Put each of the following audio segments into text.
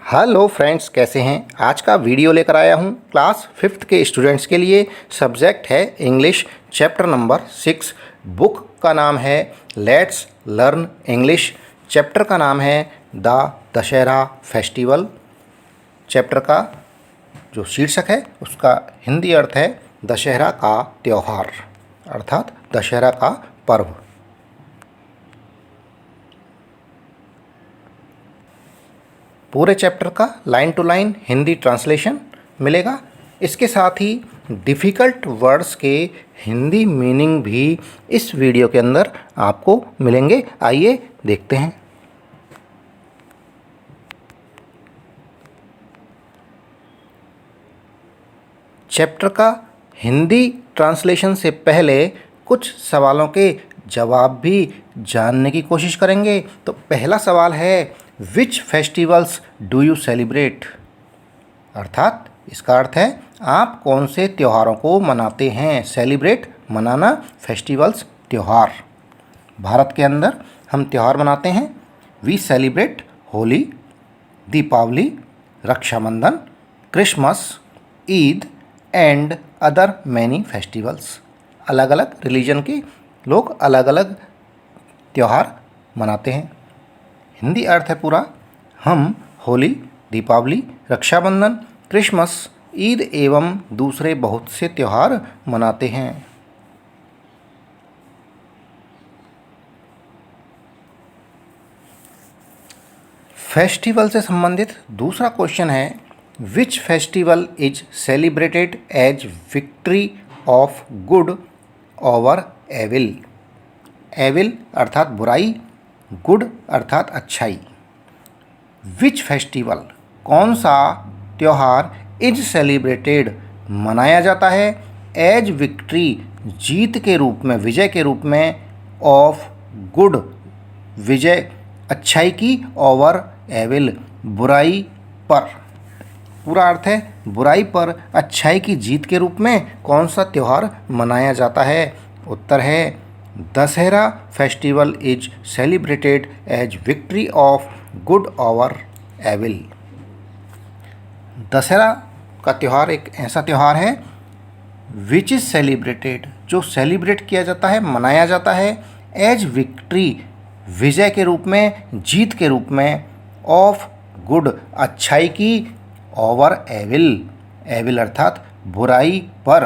Hello friends, कैसे हैं। आज का वीडियो लेकर आया हूं क्लास 5th के स्टूडेंट्स के लिए। सब्जेक्ट है इंग्लिश, चैप्टर नंबर 6। बुक का नाम है लेट्स लर्न इंग्लिश। चैप्टर का नाम है द दशहरा फेस्टिवल। चैप्टर का जो शीर्षक है उसका हिंदी अर्थ है दशहरा का त्यौहार, अर्थात दशहरा का पर्व। पूरे चैप्टर का line to line Hindi translation मिलेगा। इसके साथ ही डिफ़िकल्ट वर्ड्स के हिंदी मीनिंग भी इस वीडियो के अंदर आपको मिलेंगे। आइए देखते हैं। चैप्टर का हिंदी ट्रांसलेशन से पहले कुछ सवालों के जवाब भी जानने की कोशिश करेंगे। तो पहला सवाल है विच फेस्टिवल्स डू यू सेलिब्रेट, अर्थात इसका अर्थ है आप कौन से त्योहारों को मनाते हैं। सेलिब्रेट मनाना, फेस्टिवल्स त्यौहार। भारत के अंदर हम त्यौहार मनाते हैं। We celebrate Holi, Deepawali, Rakshabandhan, Christmas, Eid and other many festivals. अलग अलग रिलीजन के लोग अलग अलग त्यौहार मनाते हैं। हिंदी अर्थ है पूरा, हम होली, दीपावली, रक्षाबंधन, क्रिसमस, ईद एवं दूसरे बहुत से त्यौहार मनाते हैं। फेस्टिवल से संबंधित दूसरा क्वेश्चन है which festival is celebrated as victory of good over evil. Evil अर्थात बुराई, गुड अर्थात अच्छाई। विच फेस्टिवल कौन सा त्यौहार इज सेलिब्रेटेड मनाया जाता है एज विक्ट्री जीत के रूप में, विजय के रूप में, ऑफ गुड विजय अच्छाई की, ओवर एविल बुराई पर। पूरा अर्थ है बुराई पर अच्छाई की जीत के रूप में कौन सा त्यौहार मनाया जाता है। उत्तर है Dussehra festival is celebrated as victory of good over evil. Dussehra का त्यौहार एक ऐसा त्यौहार है विच इज़ सेलिब्रेटेड, जो सेलिब्रेट किया जाता है, मनाया जाता है, एज विक्ट्री विजय के रूप में, जीत के रूप में, ऑफ गुड अच्छाई की, ओवर एविल एविल अर्थात बुराई पर।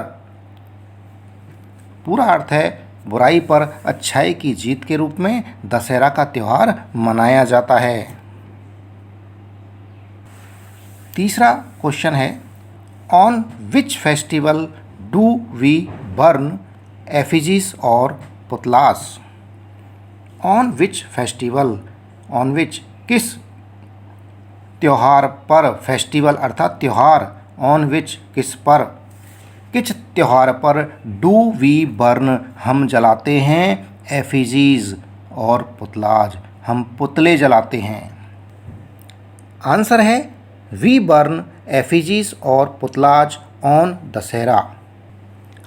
पूरा अर्थ है बुराई पर अच्छाई की जीत के रूप में दशहरा का त्यौहार मनाया जाता है। तीसरा क्वेश्चन है on which festival do we burn effigies और पुतलास। On which festival, on which किस त्यौहार पर, फेस्टिवल अर्थात त्यौहार, ऑन विच किस पर, किस त्यौहार पर, डू वी बर्न हम जलाते हैं, एफिजीज और पुतलाज हम पुतले जलाते हैं। आंसर है वी बर्न एफिजीज और पुतलाज ऑन दशहरा।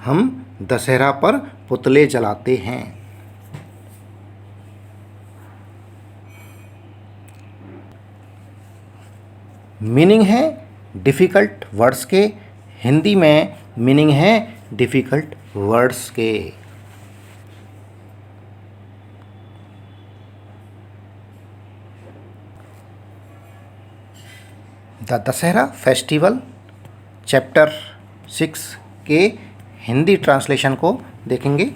हम दशहरा पर पुतले जलाते हैं। मीनिंग है डिफ़िकल्ट वर्ड्स के, हिंदी में मीनिंग है डिफ़िकल्ट वर्ड्स के। द दशहरा फेस्टिवल चैप्टर 6 के हिंदी ट्रांसलेशन को देखेंगे।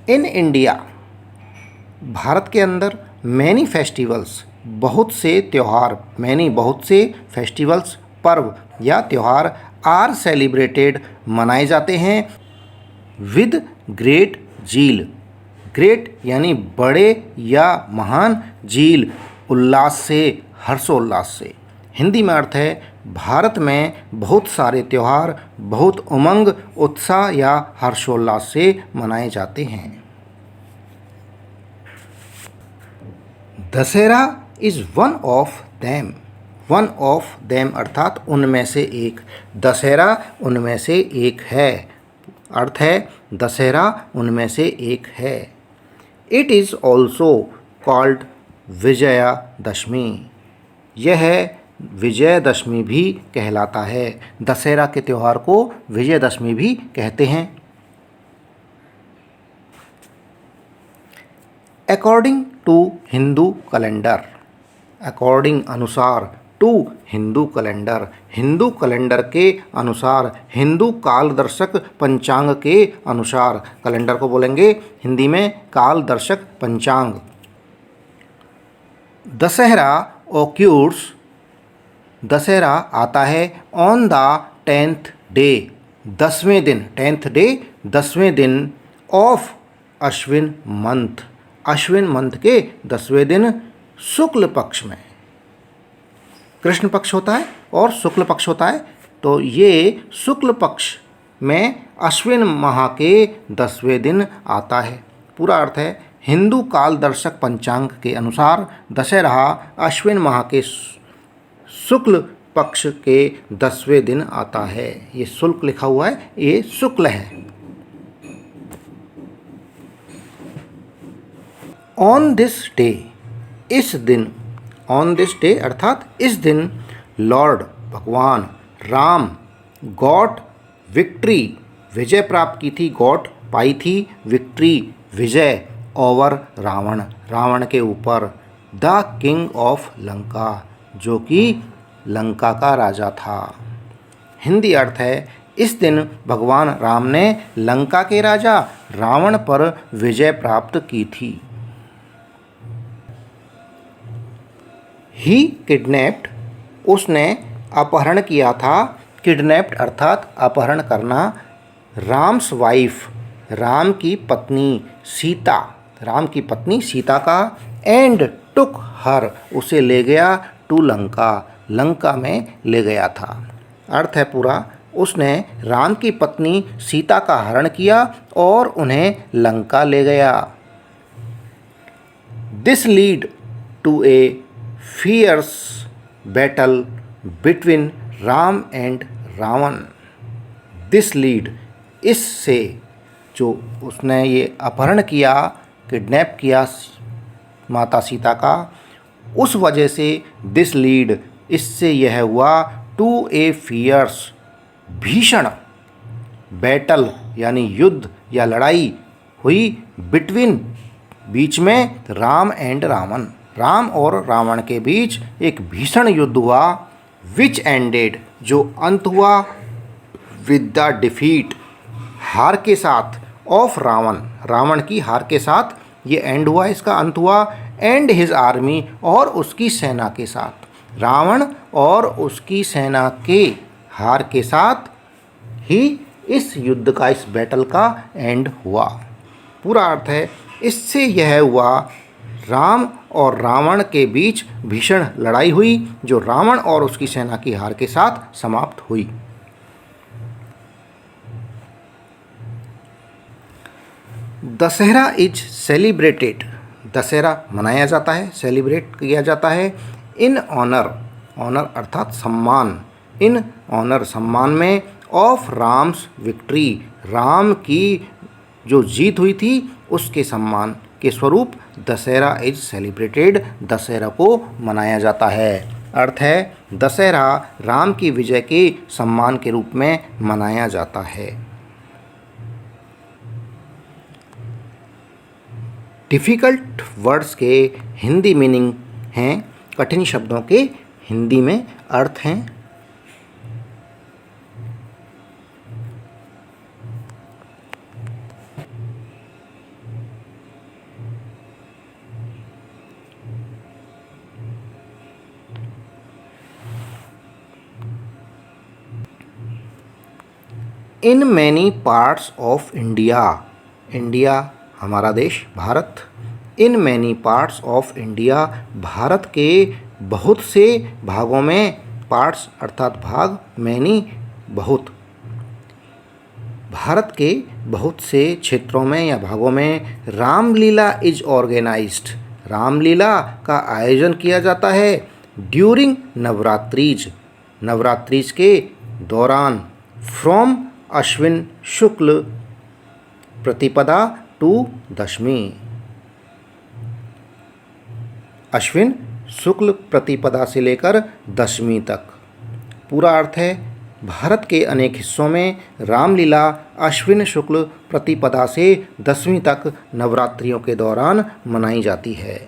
इन इंडिया, भारत के अंदर, मैनी फेस्टिवल्स बहुत से त्यौहार, मैनी बहुत से फेस्टिवल्स पर्व या त्यौहार आर सेलिब्रेटेड मनाए जाते हैं विद ग्रेट जील। ग्रेट यानी बड़े या महान, जील उल्लास से, हर्षोल्लास से। हिंदी में अर्थ है भारत में बहुत सारे त्यौहार बहुत उमंग, उत्साह या हर्षोल्लास से मनाए जाते हैं। Dussehra is one of them. One of them अर्थात उनमें से एक। दशहरा उनमें से एक है, अर्थ है दशहरा उनमें से एक है। It is also called Vijayadashami. यह विजयदशमी भी कहलाता है। दशहरा के त्यौहार को विजयदशमी भी कहते हैं। According to Hindu calendar, according अनुसार, to Hindu calendar, Hindu calendar के अनुसार, हिंदू कालदर्शक पंचांग के अनुसार, कैलेंडर को बोलेंगे हिंदी में कालदर्शक पंचांग। दशहरा ऑक्यूर्स, दशहरा आता है ऑन द 10th डे, 10वें दिन, 10th डे 10वें दिन of Ashwin month, Ashwin month के 10वें दिन शुक्ल पक्ष में। कृष्ण पक्ष होता है और शुक्ल पक्ष होता है, तो ये शुक्ल पक्ष में अश्विन माह के 10वें दिन आता है। पूरा अर्थ है हिंदू कालदर्शक पंचांग के अनुसार दशहरा अश्विन माह के शुक्ल पक्ष के 10वें दिन आता है। ये शुल्क लिखा हुआ है, ये शुक्ल है। ऑन दिस डे, इस दिन, ऑन दिस डे अर्थात इस दिन, लॉर्ड भगवान राम गॉट विक्ट्री, विजय प्राप्त की थी, गॉट पाई थी, विक्ट्री विजय, ओवर रावण, रावण के ऊपर, द किंग ऑफ लंका, जो कि लंका का राजा था। हिंदी अर्थ है इस दिन भगवान राम ने लंका के राजा रावण पर विजय प्राप्त की थी। ही किडनैप्ड, उसने अपहरण किया था, किडनैप्ड अर्थात अपहरण करना, राम्स वाइफ, राम की पत्नी सीता, राम की पत्नी सीता का, एंड टुक हर, उसे ले गया, टू लंका, लंका में ले गया था। अर्थ है पूरा, उसने राम की पत्नी सीता का हरण किया और उन्हें लंका ले गया। This lead to a fierce battle between Ram and Ravan, this lead, इससे, जो उसने ये अपहरण किया, किडनैप किया माता सीता का, उस वजह से दिस लीड, इससे यह हुआ, टू ए फियर्स, भीषण, बैटल यानी युद्ध या लड़ाई हुई, बिटवीन, बीच में, राम एंड रावण, राम और रावण के बीच एक भीषण युद्ध हुआ, विच एंडेड, जो अंत हुआ, विद द डिफीट, हार के साथ, ऑफ रावण, रावण की हार के साथ ये एंड हुआ, इसका अंत हुआ, एंड हिज आर्मी, और उसकी सेना के साथ, रावण और उसकी सेना के हार के साथ ही इस युद्ध का, इस बैटल का एंड हुआ। पूरा अर्थ है इससे यह हुआ, राम और रावण के बीच भीषण लड़ाई हुई, जो रावण और उसकी सेना की हार के साथ समाप्त हुई। दशहरा इज सेलिब्रेटेड, दशहरा मनाया जाता है, सेलिब्रेट किया जाता है, इन ऑनर, ऑनर अर्थात सम्मान, इन ऑनर सम्मान में, ऑफ राम्स विक्ट्री, राम की जो जीत हुई थी उसके सम्मान के स्वरूप दशहरा इज सेलिब्रेटेड, दशहरा को मनाया जाता है। अर्थ है दशहरा राम की विजय के सम्मान के रूप में मनाया जाता है। डिफ़िकल्ट वर्ड्स के हिंदी मीनिंग हैं, कठिन शब्दों के हिंदी में अर्थ हैं। In many parts of India, India हमारा देश Bharat, in many parts of India, Bharat के बहुत से भागों में, पार्ट्स अर्थात भाग, मैनी बहुत, भारत के बहुत से क्षेत्रों में या भागों में, रामलीला इज ऑर्गेनाइज्ड, रामलीला का आयोजन किया जाता है, ड्यूरिंग नवरात्रिज, नवरात्रिज के दौरान, फ्रॉम अश्विन शुक्ल प्रतिपदा टू दशमी, अश्विन शुक्ल प्रतिपदा से लेकर दशमी तक। पूरा अर्थ है, भारत के अनेक हिस्सों में रामलीला अश्विन शुक्ल प्रतिपदा से दशमी तक नवरात्रियों के दौरान मनाई जाती है।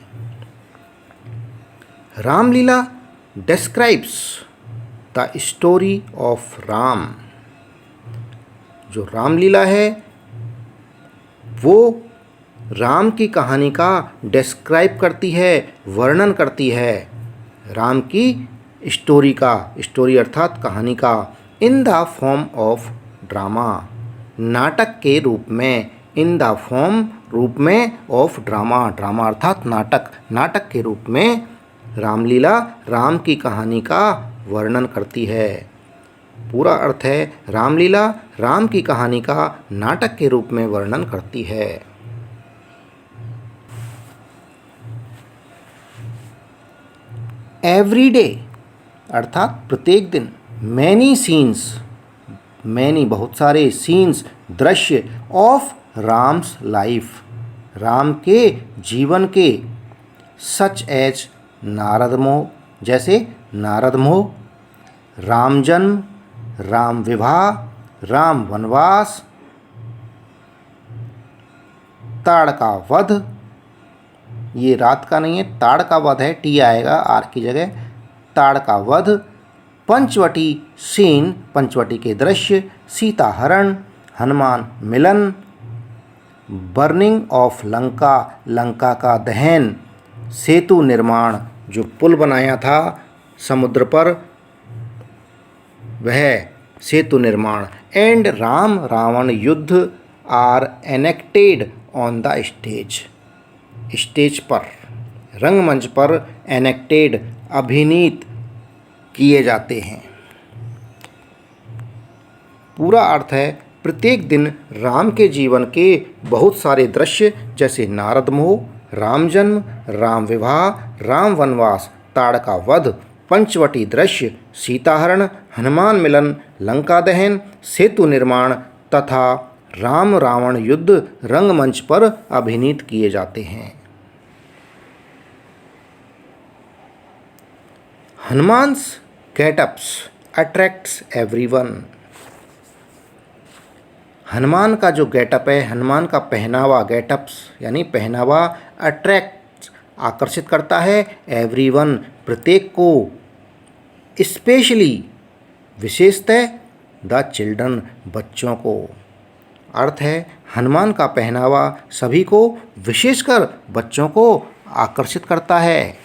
Ramlila describes the story of Ram. जो रामलीला है वो राम की कहानी का डिस्क्राइब करती है, वर्णन करती है। राम की स्टोरी का, स्टोरी अर्थात कहानी का, in the form of drama, नाटक के रूप में, इन द फॉर्म रूप में ऑफ ड्रामा, ड्रामा अर्थात नाटक, नाटक के रूप में रामलीला राम की कहानी का वर्णन करती है। पूरा अर्थ है, रामलीला राम की कहानी का नाटक के रूप में वर्णन करती है। एवरी डे अर्थात प्रत्येक दिन, मैनी सीन्स, मैनी बहुत सारे, सीन्स दृश्य, ऑफ राम्स लाइफ राम के जीवन के, सच एज नारद मोह जैसे नारद मोह, राम जन्म, राम विवाह, राम वनवास, ताड़ का वध, ये रात का नहीं है, ताड़ का वध है, टी आएगा आर की जगह, ताड़ का वध, पंचवटी सीन, पंचवटी के दृश्य, सीता हरण, हनुमान मिलन, बर्निंग ऑफ लंका, लंका का दहन, सेतु निर्माण, जो पुल बनाया था समुद्र पर वह सेतु निर्माण, एंड राम रावण युद्ध are enacted on the stage, stage पर, रंगमंच पर एनेक्टेड अभिनीत किए जाते हैं। पूरा अर्थ है, प्रत्येक दिन राम के जीवन के बहुत सारे दृश्य जैसे नारद मोह, राम जन्म, राम विवाह, राम वनवास, ताड़ का वध, पंचवटी दृश्य, सीताहरण, हनुमान मिलन, लंका दहन, सेतु निर्माण तथा राम रावण युद्ध रंगमंच पर अभिनीत किए जाते हैं। हनुमान्स गेटअप्स अट्रैक्ट्स एवरीवन। हनुमान का जो गेटअप है, हनुमान का पहनावा, गेटअप्स यानी पहनावा, अट्रैक्ट आकर्षित करता है, एवरीवन प्रत्येक को, स्पेशली विशेषतः द चिल्ड्रन बच्चों को। अर्थ है, हनुमान का पहनावा सभी को, विशेषकर बच्चों को आकर्षित करता है।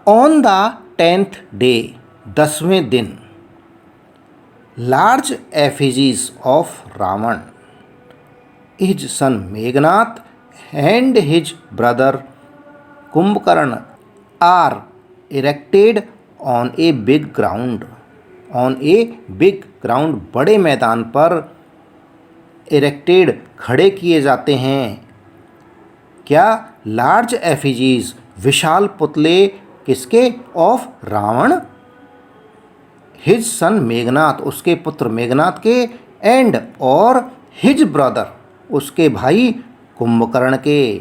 ऑन द 10th डे, 10वें दिन, large effigies of Ravan, his son Meghnath and his brother Kumbhakarna are erected on a big ground, on a big ground बड़े मैदान पर, इरेक्टेड खड़े किए जाते हैं। क्या? लार्ज एफिजीज विशाल पुतले, किसके? Of Ravan, his son Meghnath उसके पुत्र मेघनाथ के, एंड और हिज ब्रदर उसके भाई कुंभकर्ण के।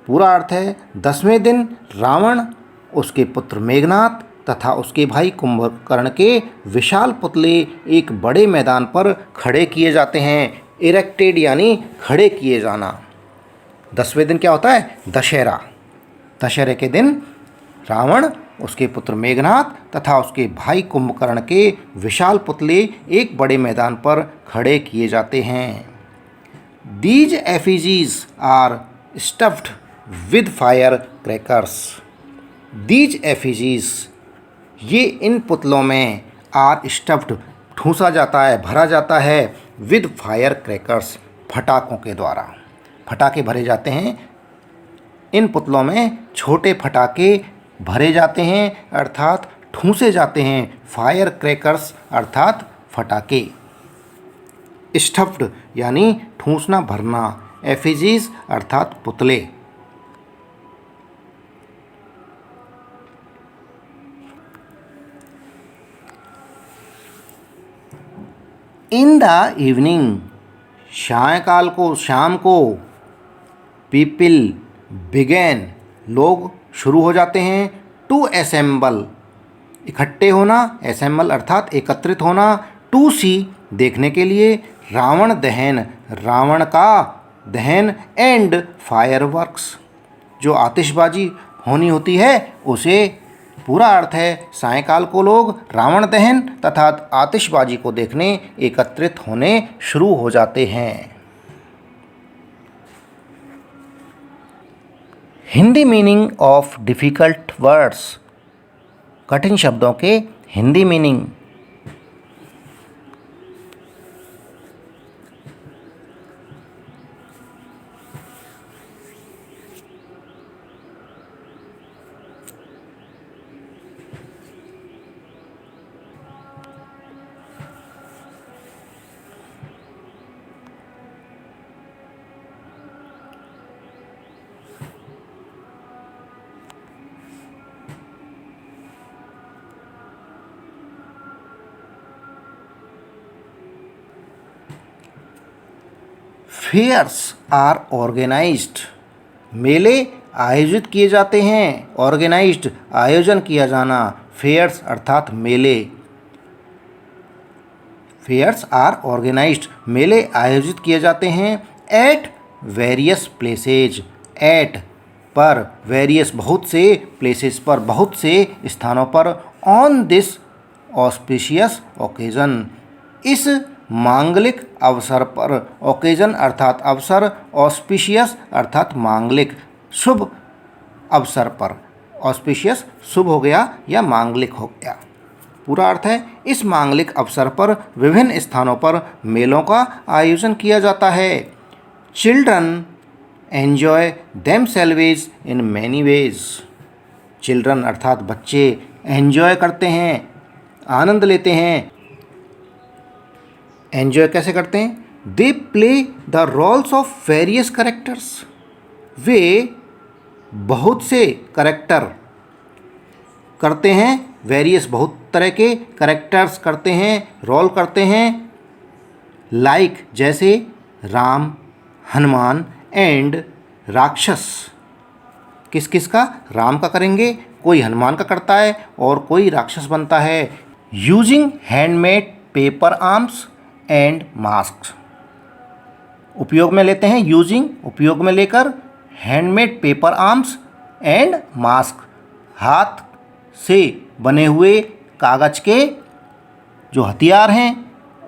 पूरा अर्थ है, 10वें दिन रावण, उसके पुत्र मेघनाथ तथा उसके भाई कुंभकर्ण के विशाल पुतले एक बड़े मैदान पर खड़े किए जाते हैं। इरेक्टेड यानी खड़े किए जाना। 10वें दिन क्या होता है? दशहरा। दशहरे के दिन रावण, उसके पुत्र मेघनाथ तथा उसके भाई कुंभकर्ण के विशाल पुतले एक बड़े मैदान पर खड़े किए जाते हैं। These effigies are stuffed with firecrackers. These effigies, ये इन पुतलों में, आर स्टफ्ड ठूंसा जाता है, भरा जाता है, विद फायर क्रैकर्स फटाकों के द्वारा। फटाके भरे जाते हैं इन पुतलों में, छोटे फटाके भरे जाते हैं अर्थात ठूंसे जाते हैं। फायर क्रैकर्स अर्थात फटाके। स्टफ्ड यानी ठूंसना, भरना। एफिजीज अर्थात पुतले। इन द इवनिंग सायंकाल को, शाम को पीपल बिगेन, लोग शुरू हो जाते हैं। टू असेंबल, इकट्ठे होना, असेंबल अर्थात एकत्रित होना। टू सी, देखने के लिए। रावण दहन, रावण का दहन। एंड फायरवर्क्स, जो आतिशबाजी होनी होती है उसे। पूरा अर्थ है सायंकाल को लोग रावण दहन तथा आतिशबाजी को देखने एकत्रित होने शुरू हो जाते हैं। Hindi meaning of difficult words, कठिन शब्दों के Hindi meaning. Fairs are organised, मेले आयोजित किए जाते हैं। ऑर्गेनाइज्ड, आयोजन किया जाना। फेयर्स अर्थात मेले। फेयर्स आर ऑर्गेनाइज्ड, मेले आयोजित किए जाते हैं। एट वेरियस प्लेसेज, एट पर, वेरियस बहुत से, प्लेसेस पर बहुत से स्थानों पर। ऑन दिस ऑस्पिशियस ओकेजन, इस मांगलिक अवसर पर। ओकेजन अर्थात अवसर, ऑस्पिशियस अर्थात मांगलिक, शुभ अवसर पर। ऑस्पिशियस शुभ हो गया या मांगलिक हो गया। पूरा अर्थ है इस मांगलिक अवसर पर विभिन्न स्थानों पर मेलों का आयोजन किया जाता है। Children enjoy themselves in many ways, children अर्थात बच्चे एन्जॉय करते हैं, आनंद लेते हैं। एन्जॉय कैसे करते हैं? They play the roles of various characters, वे बहुत से करेक्टर करते हैं। वेरियस बहुत तरह के करेक्टर्स करते हैं, रोल करते हैं। लाइक जैसे राम, हनुमान एंड राक्षस। किस किस का? राम का करेंगे, कोई हनुमान का करता है और कोई राक्षस बनता है। Using handmade paper arms and mask, उपयोग में लेते हैं। यूजिंग उपयोग में लेकर, handmade paper arms and mask, हाथ से बने हुए कागज के जो हथियार हैं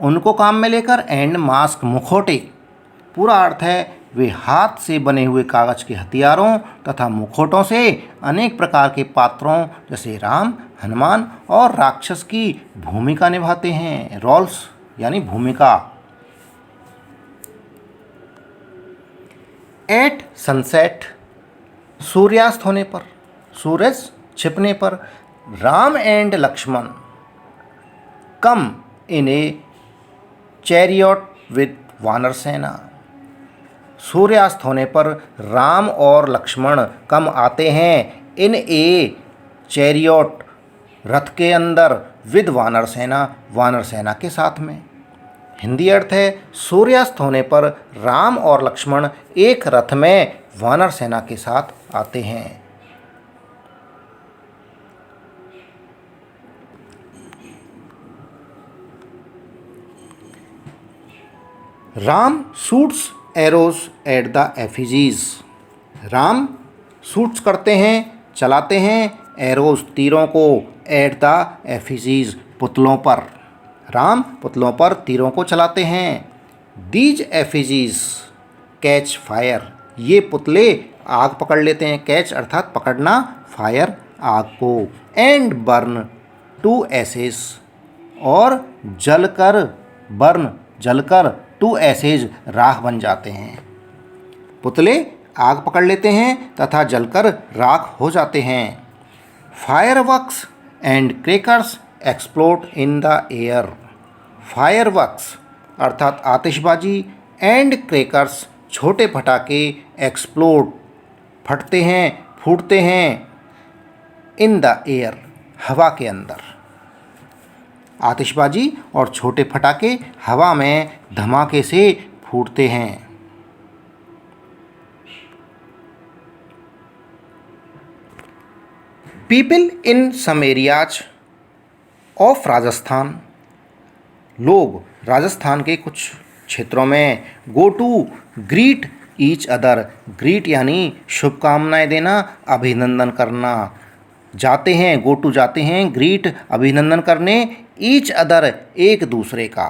उनको काम में लेकर। एंड मास्क मुखौटे, पूरा अर्थ है वे हाथ से बने हुए कागज के हथियारों तथा मुखौटों से अनेक प्रकार के पात्रों जैसे राम, हनुमान और राक्षस की भूमिका निभाते हैं। रोल्स यानी भूमिका। एट सनसेट, सूर्यास्त होने पर, सूरज छिपने पर। Ram and Lakshman come in a chariot with vanar sena, सूर्यास्त होने पर राम और लक्ष्मण कम आते हैं। इन ए चैरियट, रथ के अंदर। विद वानर सेना, वानर सेना के साथ में। हिंदी अर्थ है सूर्यास्त होने पर राम और लक्ष्मण एक रथ में वानर सेना के साथ आते हैं। Ram shoots arrows at the effigies, Ram shoots करते हैं, चलाते हैं। एरोज तीरों को, एट द एफिजीज पुतलों पर, राम पुतलों पर तीरों को चलाते हैं। दीज एफिजीज कैच फायर, ये पुतले आग पकड़ लेते हैं। कैच अर्थात पकड़ना, फायर आग को। एंड बर्न टू एसेस, और जलकर, बर्न जलकर, टू एसेज राख बन जाते हैं। पुतले आग पकड़ लेते हैं तथा जलकर राख हो जाते हैं। Fireworks and crackers explode in the air, fireworks अर्थात आतिशबाजी, एंड क्रैकर्स छोटे पटाखे, एक्सप्लोड फटते हैं, फूटते हैं। इन द एयर हवा के अंदर, आतिशबाजी और छोटे पटाखे हवा में धमाके से फूटते हैं। People in some areas of Rajasthan, लोग राजस्थान के कुछ क्षेत्रों में go to greet each other, greet यानी शुभकामनाएं देना, अभिनंदन करना, जाते हैं, गो टू जाते हैं, ग्रीट अभिनंदन करने, ईच अदर एक दूसरे का।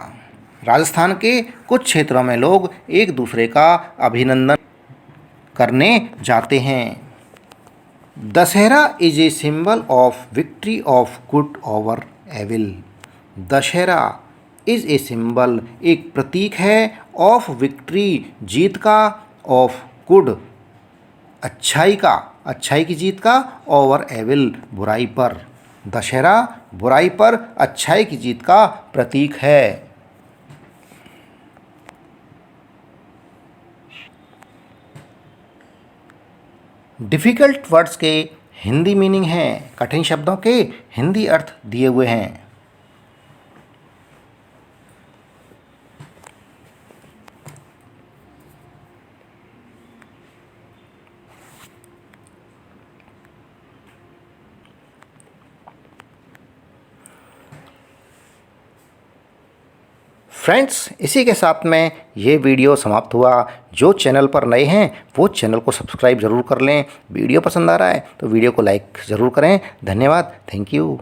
राजस्थान के कुछ क्षेत्रों में लोग एक दूसरे का अभिनंदन करने जाते हैं। Dussehra is a symbol of victory of good over evil, Dussehra is a symbol एक प्रतीक है, ऑफ विक्ट्री जीत का, ऑफ गुड अच्छाई का, अच्छाई की जीत का, ओवर एविल बुराई पर। दशहरा बुराई पर अच्छाई की जीत का प्रतीक है। डिफ़िकल्ट वर्ड्स के हिंदी मीनिंग हैं, कठिन शब्दों के हिंदी अर्थ दिए हुए हैं। फ्रेंड्स, इसी के साथ में ये वीडियो समाप्त हुआ। जो चैनल पर नए हैं वो चैनल को सब्सक्राइब ज़रूर कर लें। वीडियो पसंद आ रहा है तो वीडियो को लाइक ज़रूर करें। धन्यवाद, थैंक यू।